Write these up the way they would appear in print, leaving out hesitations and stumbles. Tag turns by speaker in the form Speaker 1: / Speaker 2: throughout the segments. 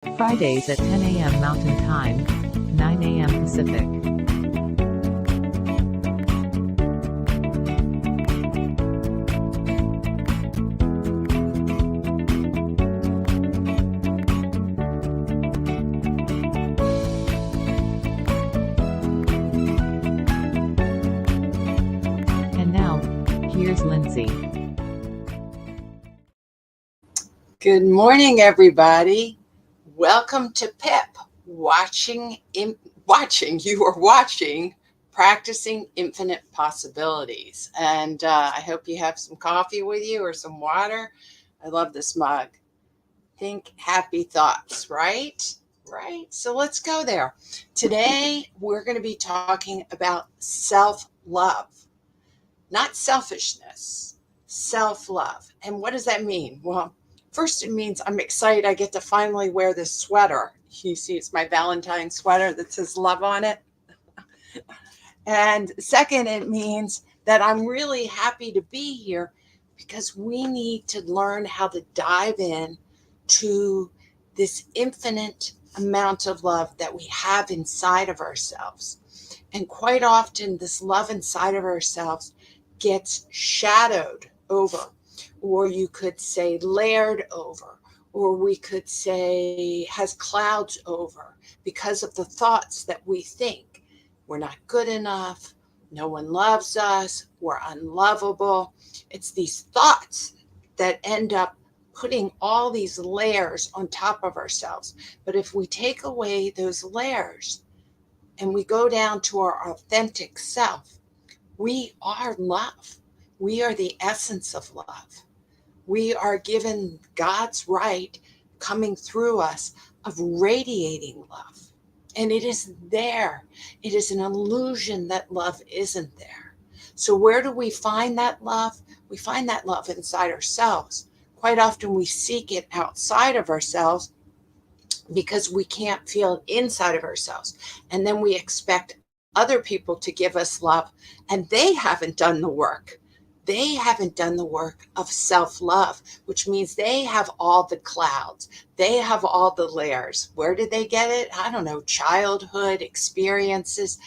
Speaker 1: Fridays at 10 a.m. Mountain Time, 9 a.m. Pacific. And now, here's Lindsay.
Speaker 2: Good morning, everybody. Welcome to PIP, you are watching Practicing Infinite Possibilities. And I hope you have some coffee with you or some water. I love this mug. Think happy thoughts, right? Right. So let's go there. Today, we're going to be talking about self-love, not selfishness, self-love. And what does that mean? Well, first, it means I'm excited I get to finally wear this sweater. You see, it's my Valentine sweater that says love on it. And second, it means that I'm really happy to be here because we need to learn how to dive in to this infinite amount of love that we have inside of ourselves. And quite often, this love inside of ourselves gets shadowed over, or you could say layered over, or we could say has clouds over because of the thoughts that we think. We're not good enough, no one loves us, we're unlovable. It's these thoughts that end up putting all these layers on top of ourselves. But if we take away those layers and we go down to our authentic self, we are love. We are the essence of love. We are given God's right coming through us of radiating love. And it is there. It is an illusion that love isn't there. So where do we find that love? We find that love inside ourselves. Quite often we seek it outside of ourselves because we can't feel it inside of ourselves. And then we expect other people to give us love, and they haven't done the work. They haven't done the work of self-love, which means they have all the clouds. They have all the layers. Where did they get it? I don't know, childhood experiences,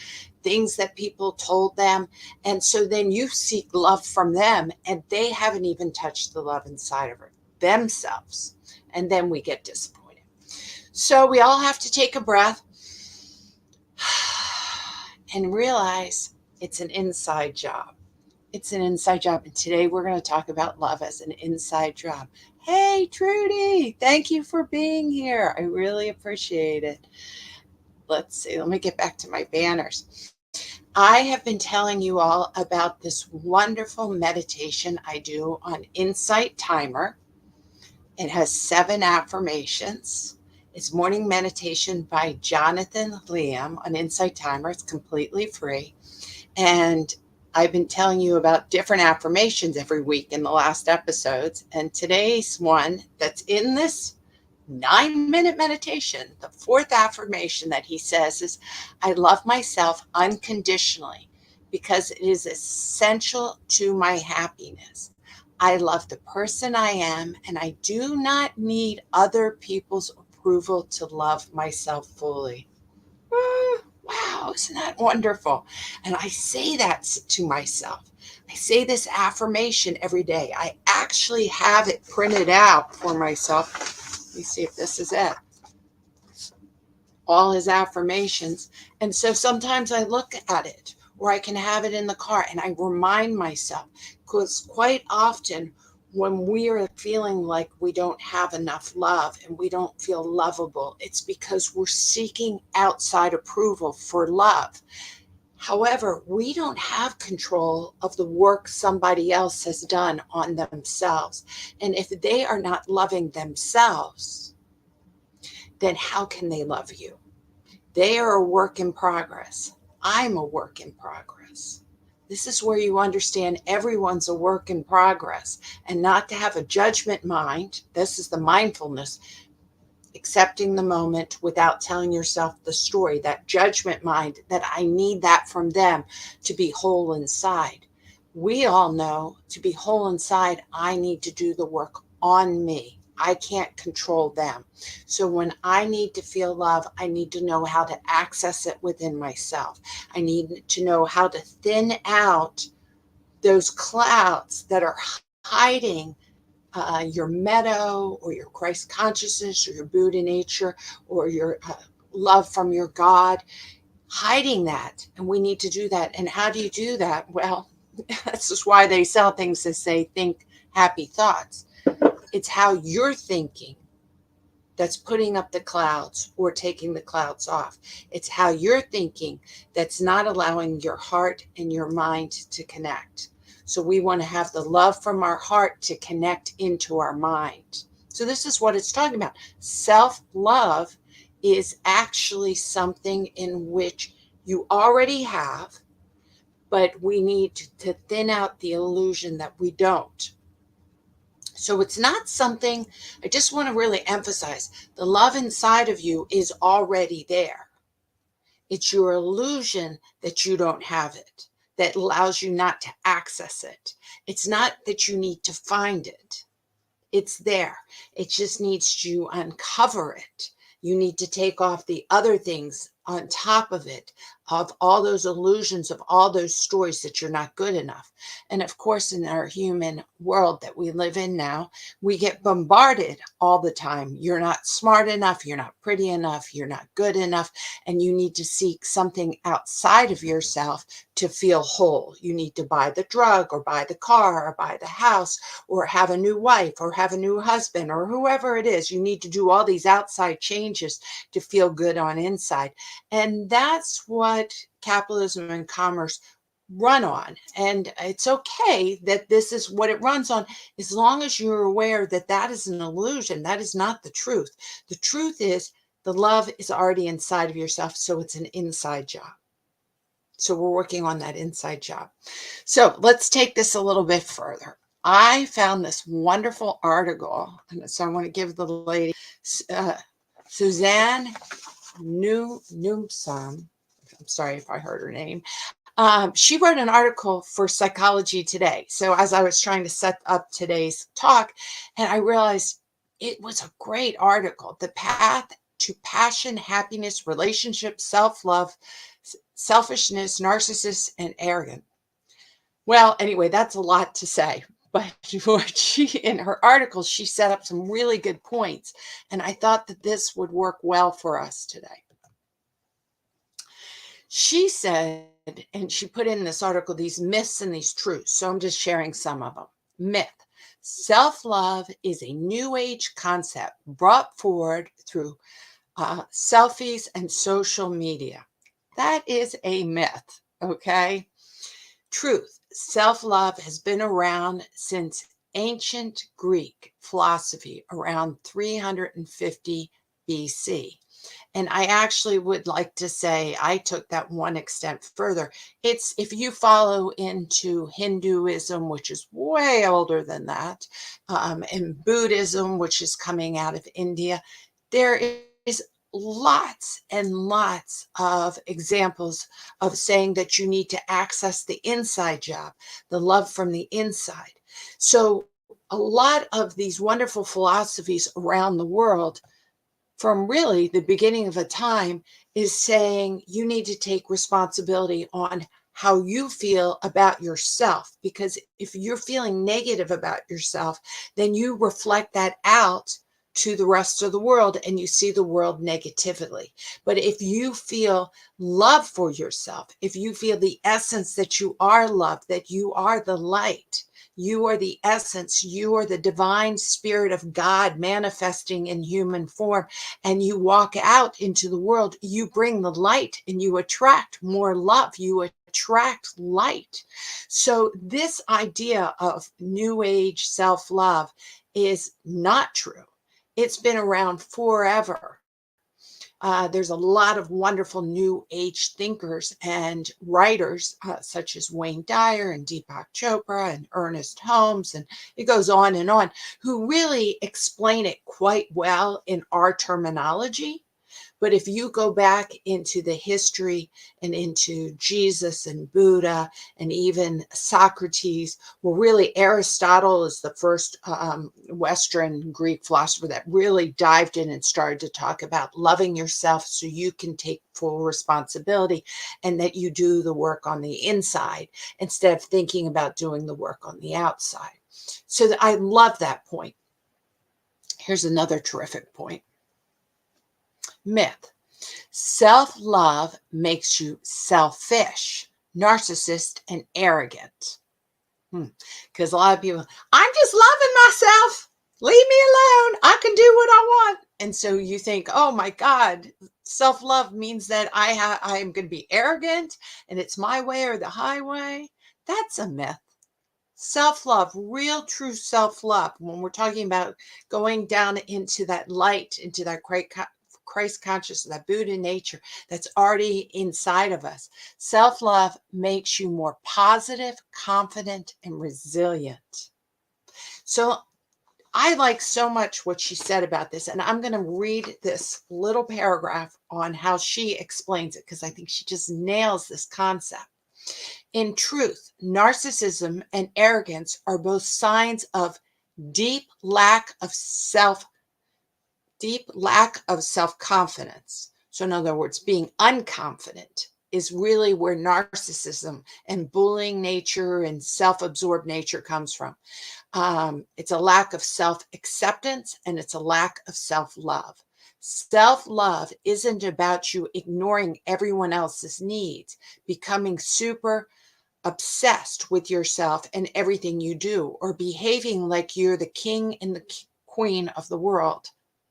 Speaker 2: things that people told them. And so then you seek love from them, and they haven't even touched the love inside of themselves. And then we get disappointed. So we all have to take a breath and realize it's an inside job. It's an inside job. And today we're going to talk about love as an inside job. Hey, Trudy, thank you for being here. I really appreciate it. Let's see. Let me get back to my banners. I have been telling you all about this wonderful meditation I do on Insight Timer. It has 7 affirmations. It's morning meditation by Jonathan Liam on Insight Timer. It's completely free. And I've been telling you about different affirmations every week in the last episodes. And today's one that's in this 9-minute meditation, the 4th affirmation that he says is, I love myself unconditionally because it is essential to my happiness. I love the person I am, and I do not need other people's approval to love myself fully. Wow, isn't that wonderful? And I say that to myself. I say this affirmation every day. I actually have it printed out for myself. Let me see if this is it. All his affirmations. And so sometimes I look at it, or I can have it in the car, and I remind myself, because quite often when we are feeling like we don't have enough love and we don't feel lovable, it's because we're seeking outside approval for love. However, we don't have control of the work somebody else has done on themselves. And if they are not loving themselves, then how can they love you? They are a work in progress. I'm a work in progress. This is where you understand everyone's a work in progress, and not to have a judgment mind. This is the mindfulness, accepting the moment without telling yourself the story, that judgment mind that I need that from them to be whole inside. We all know to be whole inside, I need to do the work on me. I can't control them. So when I need to feel love, I need to know how to access it within myself. I need to know how to thin out those clouds that are hiding your meadow or your Christ consciousness or your Buddha nature or your love from your God, hiding that. And we need to do that. And how do you do that? Well, this is why they sell things that say think happy thoughts. It's how you're thinking that's putting up the clouds or taking the clouds off. It's how you're thinking that's not allowing your heart and your mind to connect. So we want to have the love from our heart to connect into our mind. So this is what it's talking about. Self-love is actually something in which you already have, but we need to thin out the illusion that we don't. So it's not something, I just want to really emphasize, the love inside of you is already there. It's your illusion that you don't have it, that allows you not to access it. It's not that you need to find it. It's there. It just needs to uncover it. You need to take off the other things on top of it, of all those illusions, of all those stories that you're not good enough. And of course, in our human world that we live in now, we get bombarded all the time. You're not smart enough. You're not pretty enough. You're not good enough. And you need to seek something outside of yourself to feel whole. You need to buy the drug or buy the car or buy the house or have a new wife or have a new husband or whoever it is. You need to do all these outside changes to feel good on inside. And that's what capitalism and commerce run on. And it's okay that this is what it runs on, as long as you're aware that that is an illusion. That is not the truth. The truth is the love is already inside of yourself. So it's an inside job. So we're working on that inside job. So let's take this a little bit further. I found this wonderful article. And so I want to give the lady, Suzanne Newsom. I'm sorry if I heard her name. She wrote an article for Psychology Today. So as I was trying to set up today's talk, and I realized it was a great article, The Path to Passion, Happiness, Relationships, Self-Love, Selfishness, Narcissist, and Arrogant. Well, anyway, that's a lot to say. But what in her article, she set up some really good points. And I thought that this would work well for us today. She said, and she put in this article, these myths and these truths. So I'm just sharing some of them. Myth. Self-love is a new age concept brought forward through selfies and social media. That is a myth, okay? Truth. Self-love has been around since ancient Greek philosophy, around 350 BC. And I actually would like to say I took that one extent further. It's if you follow into Hinduism, which is way older than that, and Buddhism, which is coming out of India, there is lots and lots of examples of saying that you need to access the inside job, the love from the inside. So a lot of these wonderful philosophies around the world from really the beginning of a time is saying you need to take responsibility on how you feel about yourself. Because if you're feeling negative about yourself, then you reflect that out to the rest of the world and you see the world negatively. But if you feel love for yourself, if you feel the essence that you are love, that you are the light, you are the essence, you are the divine spirit of God manifesting in human form, and you walk out into the world, you bring the light and you attract more love, you attract light. So this idea of new age self-love is not true. It's been around forever. There's a lot of wonderful new age thinkers and writers, such as Wayne Dyer and Deepak Chopra and Ernest Holmes, and it goes on, who really explain it quite well in our terminology. But if you go back into the history and into Jesus and Buddha and even Socrates, well, really Aristotle is the first Western Greek philosopher that really dived in and started to talk about loving yourself so you can take full responsibility and that you do the work on the inside instead of thinking about doing the work on the outside. So I love that point. Here's another terrific point. Myth. Self-love makes you selfish, narcissist, and arrogant. Because a lot of people, I'm just loving myself. Leave me alone. I can do what I want. And so you think, oh my God, self-love means that I'm going to be arrogant and it's my way or the highway. That's a myth. Self-love, real true self-love, when we're talking about going down into that light, into that Christ consciousness, that Buddha nature that's already inside of us. Self-love makes you more positive, confident, and resilient. So I like so much what she said about this, and I'm going to read this little paragraph on how she explains it, because I think she just nails this concept. In truth, narcissism and arrogance are both signs of deep lack of self-confidence. So in other words, being unconfident is really where narcissism and bullying nature and self-absorbed nature comes from. It's a lack of self-acceptance and it's a lack of self-love. Self-love isn't about you ignoring everyone else's needs, becoming super obsessed with yourself and everything you do, or behaving like you're the king and the queen of the world.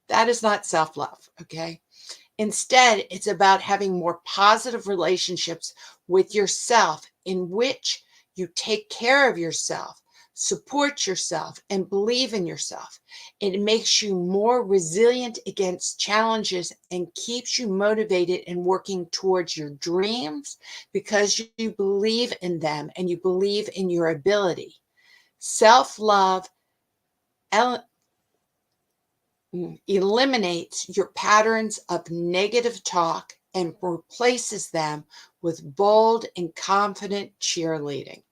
Speaker 2: That is not self-love, okay? Instead, it's about having more positive relationships with yourself in which you take care of yourself, support yourself, and believe in yourself. It makes you more resilient against challenges and keeps you motivated and working towards your dreams because you believe in them and you believe in your ability. Self-love eliminates your patterns of negative talk and replaces them with bold and confident cheerleading.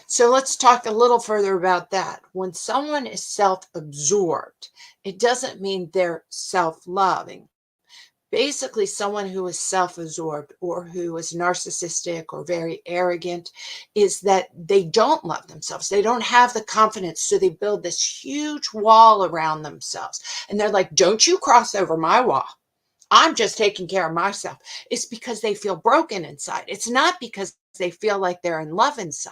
Speaker 2: So let's talk a little further about that. When someone is self-absorbed, it doesn't mean they're self-loving. Basically, someone who is self-absorbed or who is narcissistic or very arrogant is that they don't love themselves. They don't have the confidence. So they build this huge wall around themselves. And they're like, don't you cross over my wall. I'm just taking care of myself. It's because they feel broken inside. It's not because they feel like they're in love inside.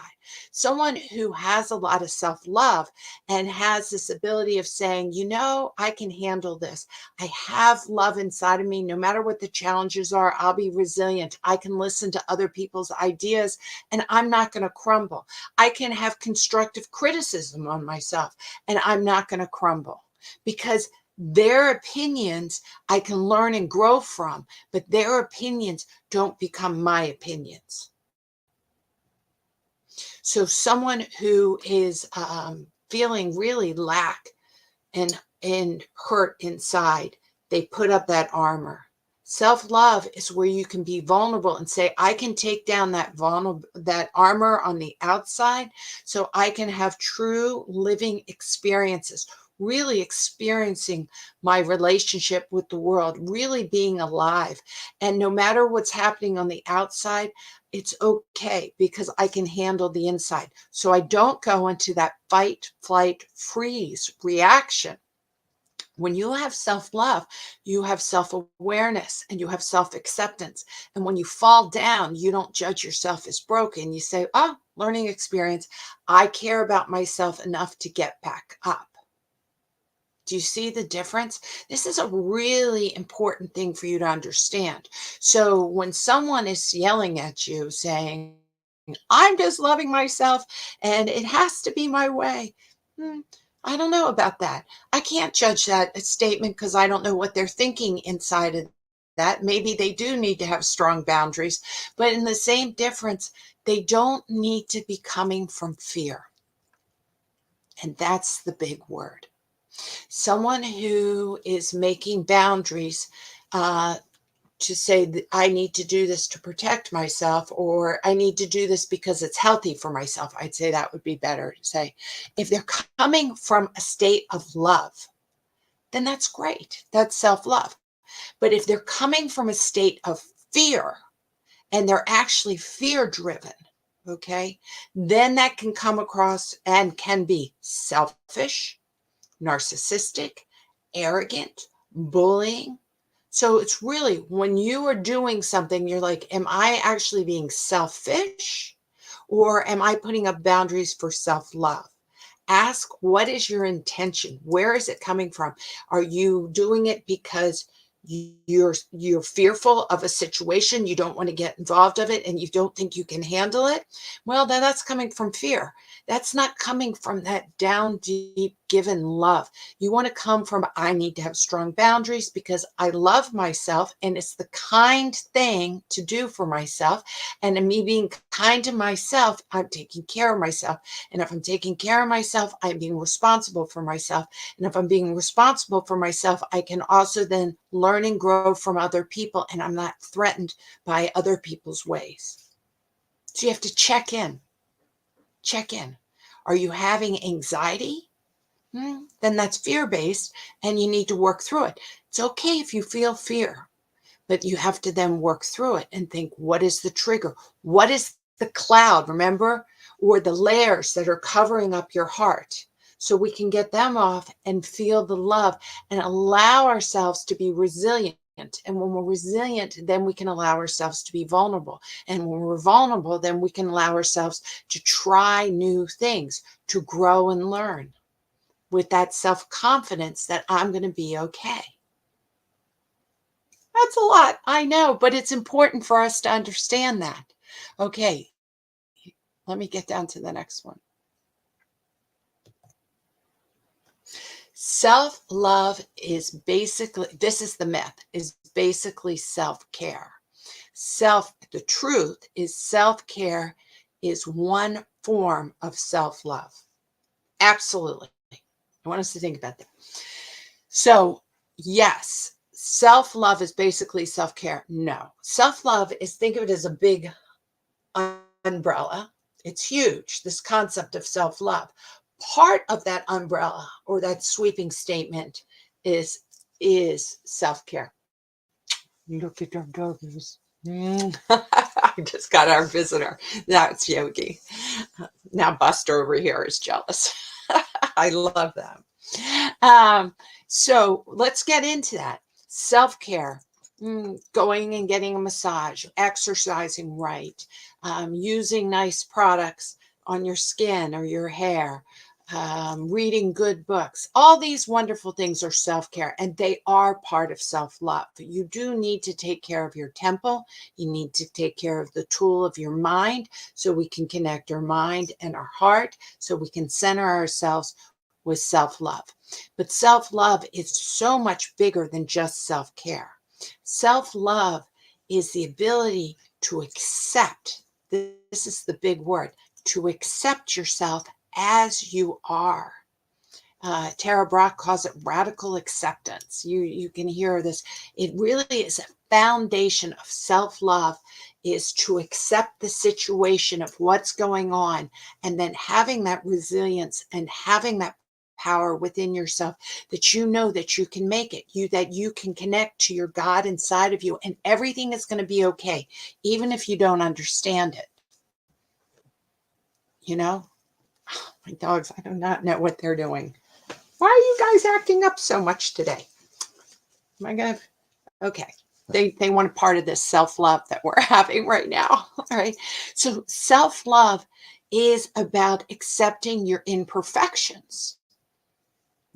Speaker 2: Someone who has a lot of self-love and has this ability of saying, you know, I can handle this. I have love inside of me. No matter what the challenges are, I'll be resilient. I can listen to other people's ideas and I'm not going to crumble. I can have constructive criticism on myself and I'm not going to crumble, because their opinions I can learn and grow from, but their opinions don't become my opinions. So someone who is feeling really lack and hurt inside, they put up that armor. Self-love is where you can be vulnerable and say, I can take down that armor on the outside so I can have true living experiences, really experiencing my relationship with the world, really being alive. And no matter what's happening on the outside, it's okay because I can handle the inside. So I don't go into that fight, flight, freeze reaction. When you have self-love, you have self-awareness and you have self-acceptance. And when you fall down, you don't judge yourself as broken. You say, oh, learning experience. I care about myself enough to get back up. Do you see the difference? This is a really important thing for you to understand. So when someone is yelling at you saying, I'm just loving myself and it has to be my way. I don't know about that. I can't judge that statement because I don't know what they're thinking inside of that. Maybe they do need to have strong boundaries, but in the same difference, they don't need to be coming from fear. And that's the big word. Someone who is making boundaries to say that I need to do this to protect myself, or I need to do this because it's healthy for myself. I'd say that would be better to say. If they're coming from a state of love, then that's great. That's self-love. But if they're coming from a state of fear and they're actually fear driven, okay, then that can come across and can be selfish, narcissistic, arrogant, bullying. So it's really when you are doing something, you're like, am I actually being selfish, or am I putting up boundaries for self-love? Ask, what is your intention? Where is it coming from? Are you doing it because you're fearful of a situation, you don't want to get involved of it, and you don't think you can handle it? Well, then that's coming from fear. That's not coming from that down deep given love. You want to come from, I need to have strong boundaries because I love myself and it's the kind thing to do for myself. And in me being kind to myself, I'm taking care of myself. And if I'm taking care of myself, I'm being responsible for myself. And if I'm being responsible for myself, I can also then learn and grow from other people, and I'm not threatened by other people's ways. So you have to check in. Check in. Are you having anxiety? Then that's fear-based, and you need to work through it. It's okay if you feel fear, but you have to then work through it and think, what is the trigger? What is the cloud, remember? Or the layers that are covering up your heart, so we can get them off and feel the love and allow ourselves to be resilient. And when we're resilient, then we can allow ourselves to be vulnerable. And when we're vulnerable, then we can allow ourselves to try new things, to grow and learn with that self-confidence that I'm going to be okay. That's a lot, I know, but it's important for us to understand that. Okay, let me get down to the next one. Self-love is basically, this is the myth, is basically self-care. The truth is self-care is one form of self-love. Absolutely. I want us to think about that. So, yes, self-love is basically self-care. No. Self-love is, think of it as a big umbrella. It's huge, this concept of self-love. Part of that umbrella or that sweeping statement is self-care. Look at our doggies. I just got our visitor. That's Yogi. Now Buster over here is jealous. I love them. So let's get into that. Self-care. Going and getting a massage, exercising right, using nice products on your skin or your hair, reading good books. All these wonderful things are self-care, and they are part of self-love. You do need to take care of your temple. You need to take care of the tool of your mind, so we can connect our mind and our heart, so we can center ourselves with self-love. But self-love is so much bigger than just self-care. Self-love is the ability to accept. This is the big word, to accept yourself as you are. Tara Brach calls it radical acceptance. You can hear this. It really is a foundation of self-love, is to accept the situation of what's going on, and then having that resilience and having that power within yourself, that you know that you can make it, that you can connect to your God inside of you, and everything is going to be okay, even if you don't understand it. You know, my dogs, I do not know what they're doing. Why are you guys acting up so much today? Am I gonna? Okay. They want a part of this self-love that we're having right now. All right. So self-love is about accepting your imperfections.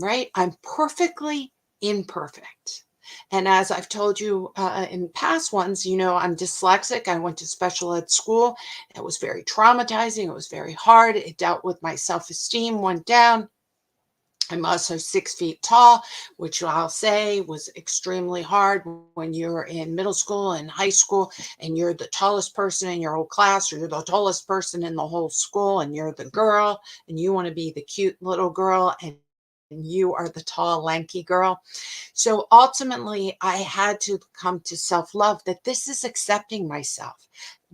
Speaker 2: Right? I'm perfectly imperfect. And as I've told you in past ones, you know, I'm dyslexic. I went to special ed school. It was very traumatizing. It was very hard. It dealt with my self-esteem, went down. I'm also 6 feet tall, which I'll say was extremely hard when you're in middle school and high school, and you're the tallest person in your whole class, or you're the tallest person in the whole school, and you're the girl, and you want to be the cute little girl, and you are the tall, lanky girl. So ultimately, I had to come to self-love, that this is accepting myself,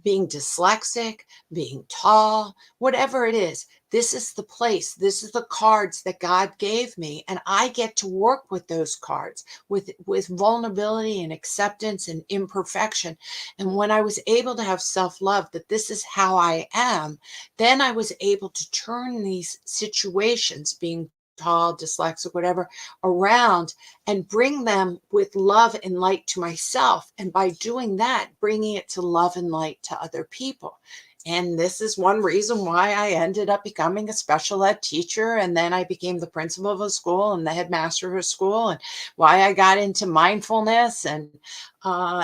Speaker 2: being dyslexic, being tall, whatever it is. This is the place, this is the cards that God gave me, and I get to work with those cards with vulnerability and acceptance and imperfection. And when I was able to have self-love, that this is how I am, then I was able to turn these situations, being tall, dyslexic, whatever, around and bring them with love and light to myself. And by doing that, bringing it to love and light to other people. And this is one reason why I ended up becoming a special ed teacher. And then I became the principal of a school and the headmaster of a school, and why I got into mindfulness and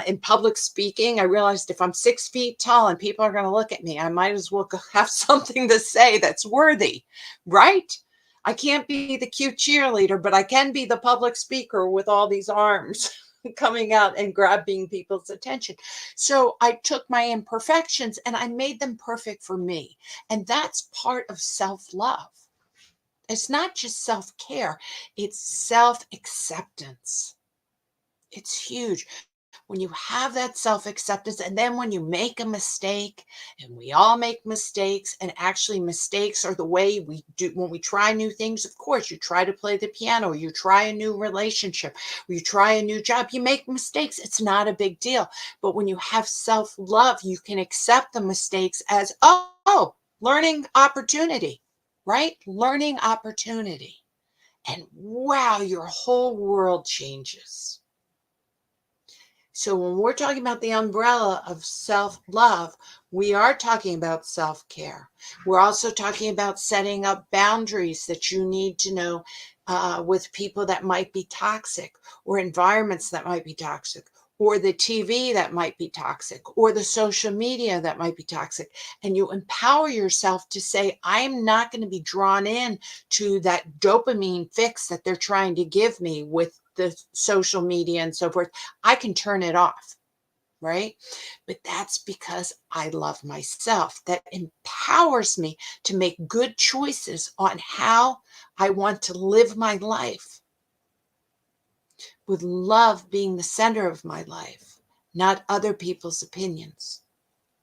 Speaker 2: in public speaking. I realized if I'm 6 feet tall and people are going to look at me, I might as well have something to say that's worthy, right? I can't be the cute cheerleader, but I can be the public speaker with all these arms coming out and grabbing people's attention. So I took my imperfections and I made them perfect for me. And that's part of self-love. It's not just self-care, it's self-acceptance. It's huge. When you have that self-acceptance, and then when you make a mistake, and we all make mistakes, and actually mistakes are the way we do when we try new things. Of course, you try to play the piano, you try a new relationship, or you try a new job, you make mistakes. It's not a big deal. But when you have self-love, you can accept the mistakes as, oh, learning opportunity, right? Learning opportunity. And wow, your whole world changes. So when we're talking about the umbrella of self-love, we are talking about self-care. We're also talking about setting up boundaries that you need to know with people that might be toxic, or environments that might be toxic, or the TV that might be toxic, or the social media that might be toxic. And you empower yourself to say, I'm not going to be drawn in to that dopamine fix that they're trying to give me with the social media and so forth. I can turn it off, right? But that's because I love myself. That empowers me to make good choices on how I want to live my life, with love being the center of my life, not other people's opinions,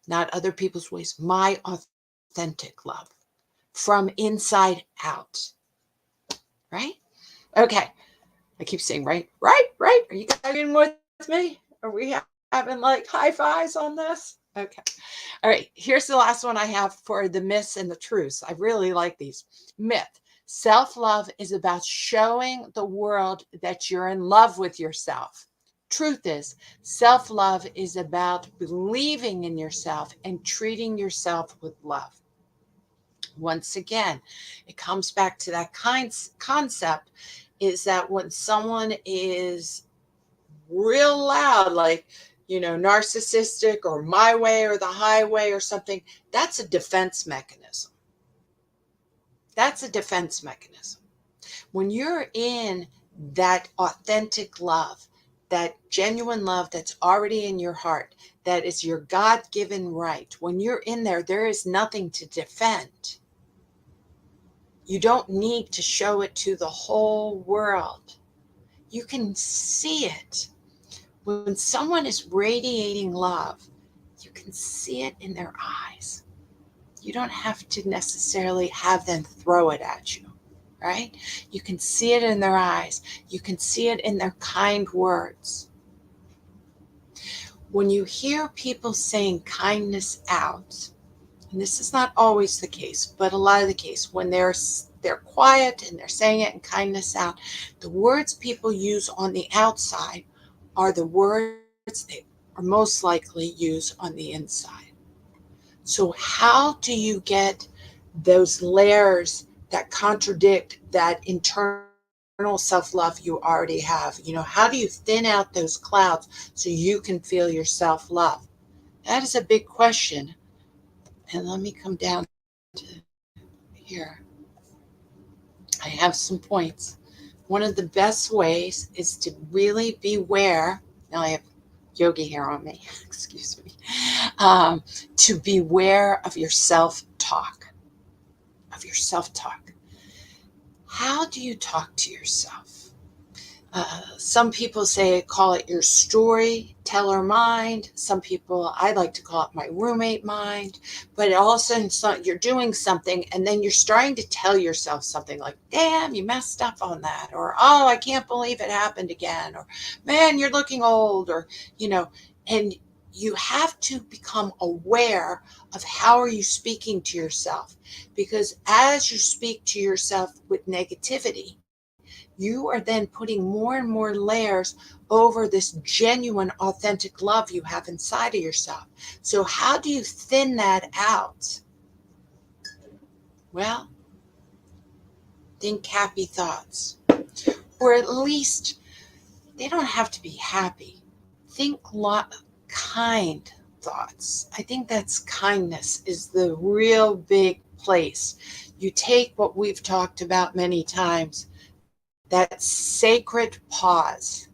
Speaker 2: not other people's ways, my authentic love from inside out, right? Okay. I keep saying, right. Are you guys in with me? Are we having like high fives on this? Okay. All right. Here's the last one I have for the myths and the truths. I really like these. Myth. Self-love is about showing the world that you're in love with yourself. Truth is, self-love is about believing in yourself and treating yourself with love. Once again, it comes back to that concept, is that when someone is real loud, like, narcissistic, or my way or the highway or something, that's a defense mechanism. That's a defense mechanism. When you're in that authentic love, that genuine love that's already in your heart, that is your God-given right, when you're in there, there is nothing to defend. You don't need to show it to the whole world. You can see it. When someone is radiating love, you can see it in their eyes. You don't have to necessarily have them throw it at you, right? You can see it in their eyes. You can see it in their kind words. When you hear people saying kindness out, and this is not always the case, but a lot of the case, when they're quiet and they're saying it in kindness out, the words people use on the outside are the words they are most likely use on the inside. So how do you get those layers that contradict that internal self-love you already have? How do you thin out those clouds so you can feel your self-love? That is a big question. And let me come down to here. I have some points. One of the best ways is to really beware. Now I have yogi hair on me, excuse me. To beware of your self-talk. How do you talk to yourself? Some people call it your storyteller mind. Some people, I like to call it my roommate mind. But all of a sudden, you're doing something, and then you're starting to tell yourself something like, damn, you messed up on that. Or, oh, I can't believe it happened again. Or, man, you're looking old. Or, and you have to become aware of how are you speaking to yourself. Because as you speak to yourself with negativity, you are then putting more and more layers over this genuine, authentic love you have inside of yourself. So, how do you thin that out? Well, think happy thoughts, or at least they don't have to be happy. Think kind thoughts. I think that's kindness is the real big place. You take what we've talked about many times, that sacred pause.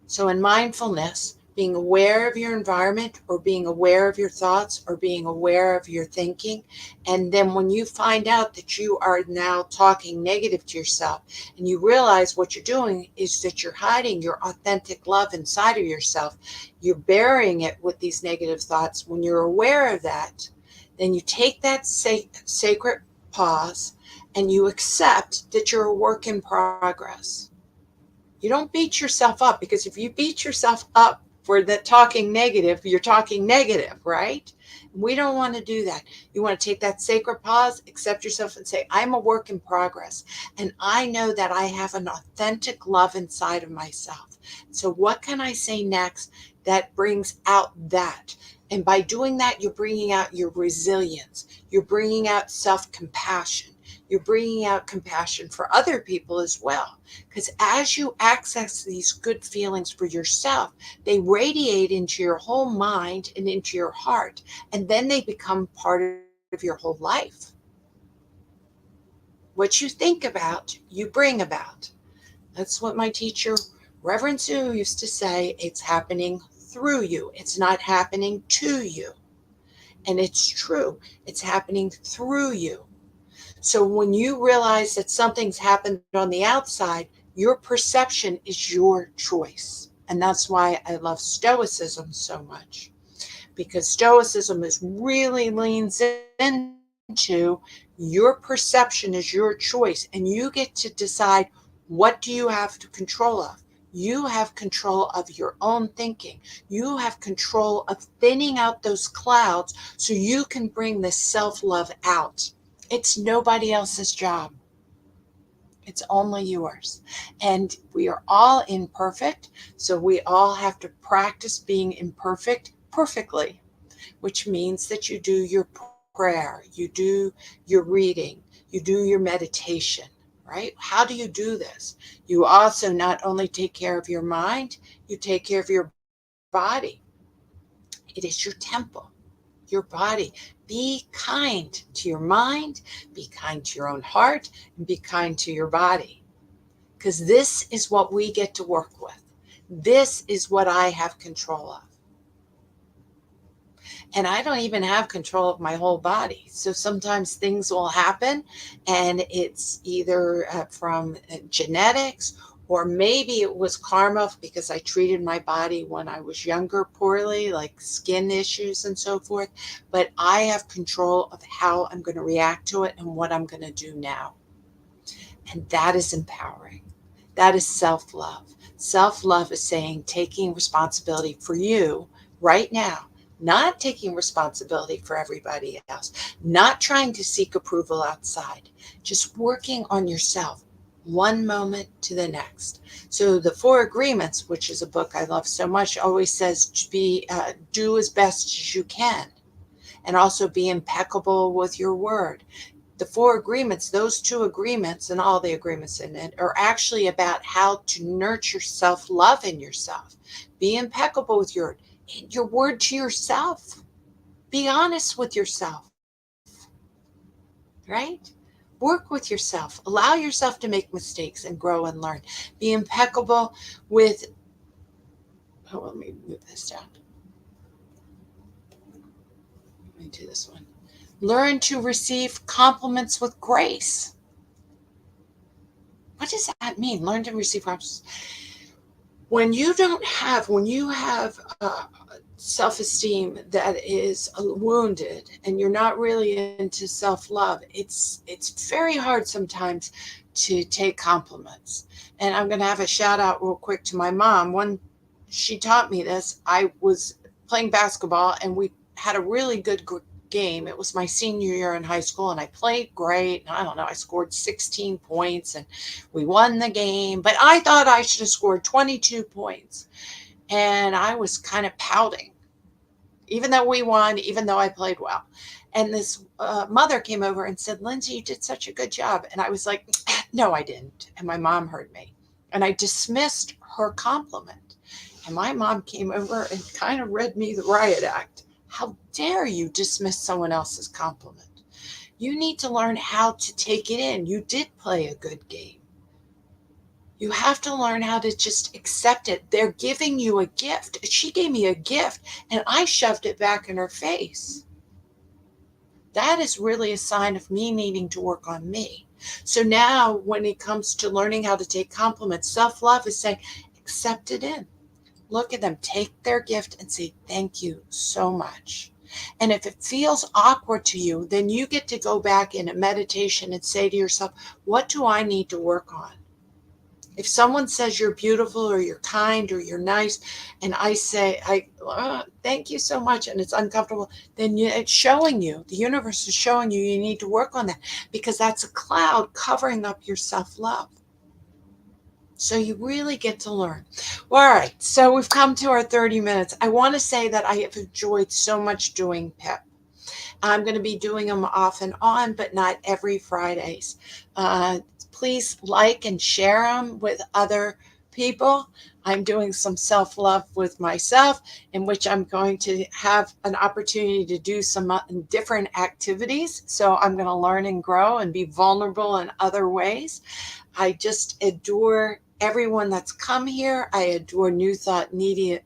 Speaker 2: So in mindfulness, being aware of your environment or being aware of your thoughts or being aware of your thinking. And then when you find out that you are now talking negative to yourself and you realize what you're doing is that you're hiding your authentic love inside of yourself, you're burying it with these negative thoughts. When you're aware of that, then you take that sacred pause and you accept that you're a work in progress. You don't beat yourself up, because if you beat yourself up for the talking negative, you're talking negative, right? We don't want to do that. You want to take that sacred pause, accept yourself and say, I'm a work in progress. And I know that I have an authentic love inside of myself. So what can I say next that brings out that? And by doing that, you're bringing out your resilience. You're bringing out self-compassion. You're bringing out compassion for other people as well. Because as you access these good feelings for yourself, they radiate into your whole mind and into your heart, and then they become part of your whole life. What you think about, you bring about. That's what my teacher, Reverend Sue, used to say. It's happening through you. It's not happening to you. And it's true. It's happening through you. So when you realize that something's happened on the outside, your perception is your choice. And that's why I love Stoicism so much, because Stoicism is really leans into your perception is your choice, and you get to decide, what do you have to control of? You have control of your own thinking. You have control of thinning out those clouds so you can bring the self-love out. It's nobody else's job. It's only yours. And we are all imperfect, so we all have to practice being imperfect perfectly, which means that you do your prayer, you do your reading, you do your meditation, right? How do you do this? You also not only take care of your mind, you take care of your body. It is your temple, your body. Be kind to your mind, be kind to your own heart, and be kind to your body. Because this is what we get to work with. This is what I have control of. And I don't even have control of my whole body. So sometimes things will happen, and it's either from genetics, or maybe it was karma because I treated my body when I was younger poorly, like skin issues and so forth. But I have control of how I'm going to react to it and what I'm going to do now. And that is empowering. That is self-love. Self-love is saying, taking responsibility for you right now, not taking responsibility for everybody else, not trying to seek approval outside, just working on yourself one moment to the next. So the Four Agreements, which is a book I love so much, always says to do as best as you can, and also be impeccable with your word. The Four Agreements, those two agreements and all the agreements in it, are actually about how to nurture self-love in yourself. Be impeccable with your word to yourself. Be honest with yourself, right? Work with yourself. Allow yourself to make mistakes and grow and learn. Be impeccable with, let me move this down. Let me do this one. Learn to receive compliments with grace. What does that mean? Learn to receive compliments. When you have self-esteem that is wounded and you're not really into self-love, it's very hard sometimes to take compliments. And I'm going to have a shout out real quick to my mom. When she taught me this, I was playing basketball and we had a really good game. It was my senior year in high school and I played great. I don't know, I scored 16 points and we won the game, but I thought I should have scored 22 points. And I was kind of pouting, even though we won, even though I played well. And this mother came over and said, Lindsay, you did such a good job. And I was like, no, I didn't. And my mom heard me. And I dismissed her compliment. And my mom came over and kind of read me the riot act. How dare you dismiss someone else's compliment? You need to learn how to take it in. You did play a good game. You have to learn how to just accept it. They're giving you a gift. She gave me a gift and I shoved it back in her face. That is really a sign of me needing to work on me. So now when it comes to learning how to take compliments, self-love is saying, accept it in. Look at them, take their gift and say, thank you so much. And if it feels awkward to you, then you get to go back in a meditation and say to yourself, what do I need to work on? If someone says you're beautiful or you're kind or you're nice, and I say, thank you so much, and it's uncomfortable, then it's showing you, the universe is showing you you need to work on that because that's a cloud covering up your self-love. So you really get to learn. Well, all right, so we've come to our 30 minutes. I want to say that I have enjoyed so much doing PIP. I'm going to be doing them off and on, but not every Fridays. Please like and share them with other people. I'm doing some self-love with myself, in which I'm going to have an opportunity to do some different activities. So I'm going to learn and grow and be vulnerable in other ways. I just adore everyone that's come here. I adore New Thought Media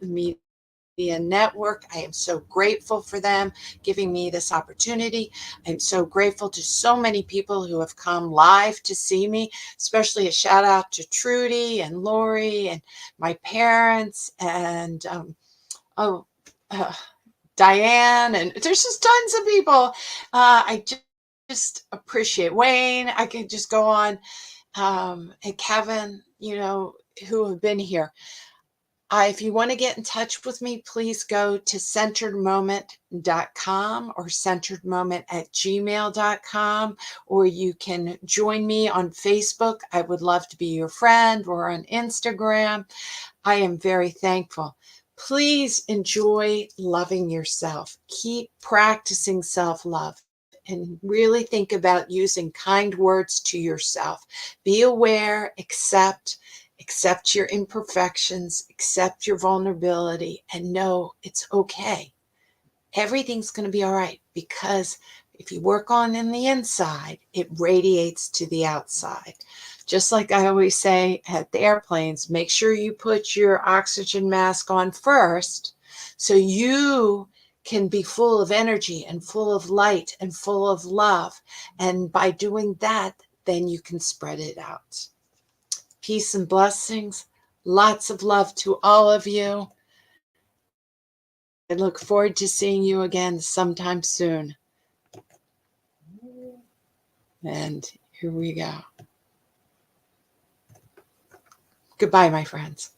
Speaker 2: Network. I am so grateful for them giving me this opportunity. I'm so grateful to so many people who have come live to see me, especially a shout out to Trudy and Lori and my parents and Diane. And there's just tons of people. I just appreciate Wayne. I can just go on. And Kevin, who have been here. If you want to get in touch with me, please go to centeredmoment.com or centeredmoment@gmail.com, or you can join me on Facebook. I would love to be your friend, or on Instagram. I am very thankful. Please enjoy loving yourself. Keep practicing self-love and really think about using kind words to yourself. Be aware, accept your imperfections, accept your vulnerability, and know it's okay. Everything's going to be all right, because if you work on in the inside, it radiates to the outside. Just like I always say at the airplanes, make sure you put your oxygen mask on first so you can be full of energy and full of light and full of love. And by doing that, then you can spread it out. Peace and blessings. Lots of love to all of you. I look forward to seeing you again sometime soon. And here we go. Goodbye, my friends.